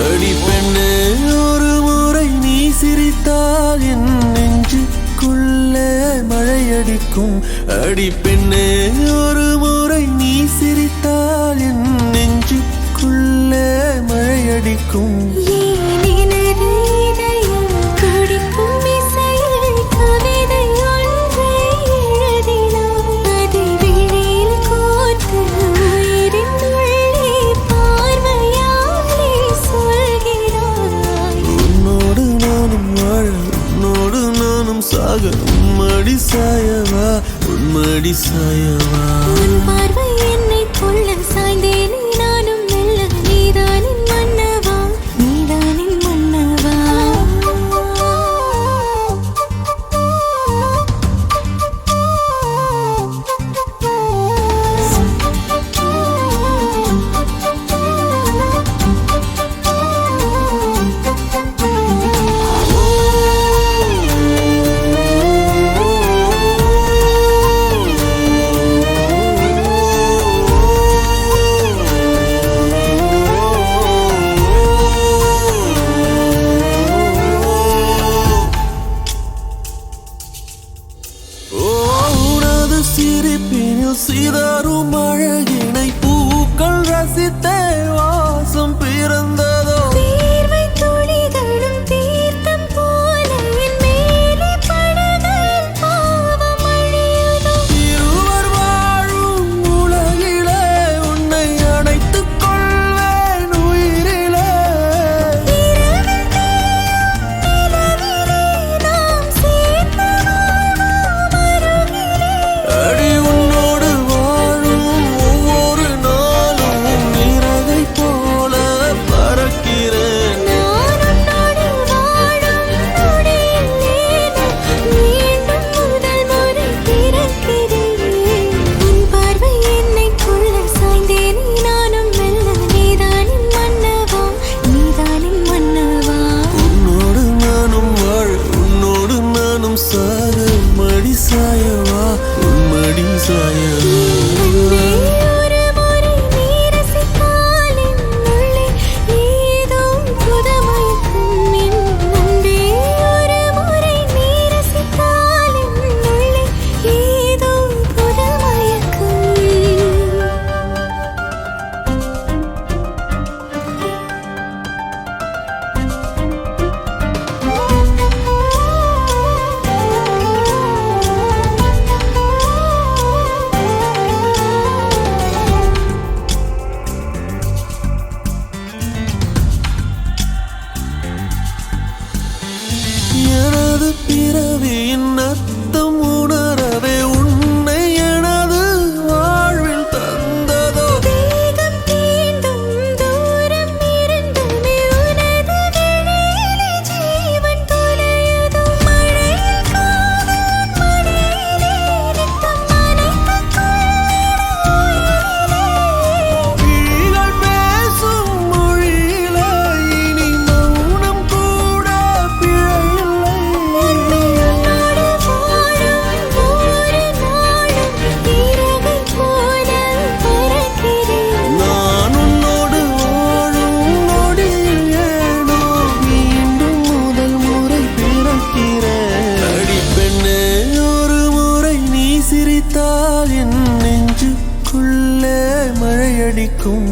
அடி பெண்ணே ஒரு முறை நீ சிரித்தால் என் நெஞ்சுக்குள்ளே மழையடிக்கும். அடி பெண்ணே ஒரு முறை நீ சிரித்தால் என் நெஞ்சுக்குள்ளே மழையடிக்கும். உன்மடி சாயவா உன்மடி சாயவா உன் பார்வை என்னை கொள்ள சாய்ந்தேனே நானும் மெல்ல நீதானின் மன்னவா நீதானின் மன்னவா. சிரிப்பினில் சிதறும் அழகினை பூக்கள் ரசித்தே வாசம் பிறந்ததோ. தீர்வை துளிகளும் தீர்த்தம் போல என் மேலே படுகையில் பாவம் அழியுதோ. இருவர் வாழும் உலகிலே உன்னை அணைத்துக் கொள்வேன் உயிரிலே. இரவில் தேயும் நிலவிலே நாம் சேர்ந்து வாழ்வோம் அருகிலே. அடி உன்னோடு வாழும் ஒவ்வொரு நாளும் நிறவை போல பறக்கிறேன். நான் உன்னோடு வாழும் நொடியில் மீண்டும் முதல் முறை பிறக்கிறேன். உன் பார்வை என்னை கொள்ள சாய்ந்தேனே நானும் மெல்ல நீதானின் மன்னவா நீதானின் மன்னவா. உன்னோடு நானும் வாழ உன்னோடு நானும் சாக மடி சாயவா உன்மடி சாயவா. அன்பே ஒரு முறை நீ ரசித்தால் என் உள்ளே ஏதோ புதுமயக்கம். என் அன்பே ஒரு முறை நீ ரசித்தால் என் உள்ளே ஏதோ புதுமயக்கம். எனது பிறவியின் அர்த்தம் உணரவே உன்னை எனது வாழ்வில் தந்ததோ. வேகம் தீண்டும் தூரம் இருந்துமே உனது விழியிலே ஜீவன் தொலையுதோ. மழையில் காதல் மடியிலே ரத்தம் நனைத்துக் கொள்ளிட உயிரிலே. விழிகள் பேசும் மொழியிலே இனி மௌனம் கூட பிழையில்லை. உன்னோடு வாழும் ஒவ்வொரு நாளும் இரவை போல பறக்கிறேன். நான் உன்னோடு வாழும் நொடியில் ஏனோ மீண்டும் முதல் முறை பிறக்கிறேன். அடி பெண்ணே ஒரு முறை நீ சிரித்தால் என் நெஞ்சுக்குள்ளே மழையடிக்கும்.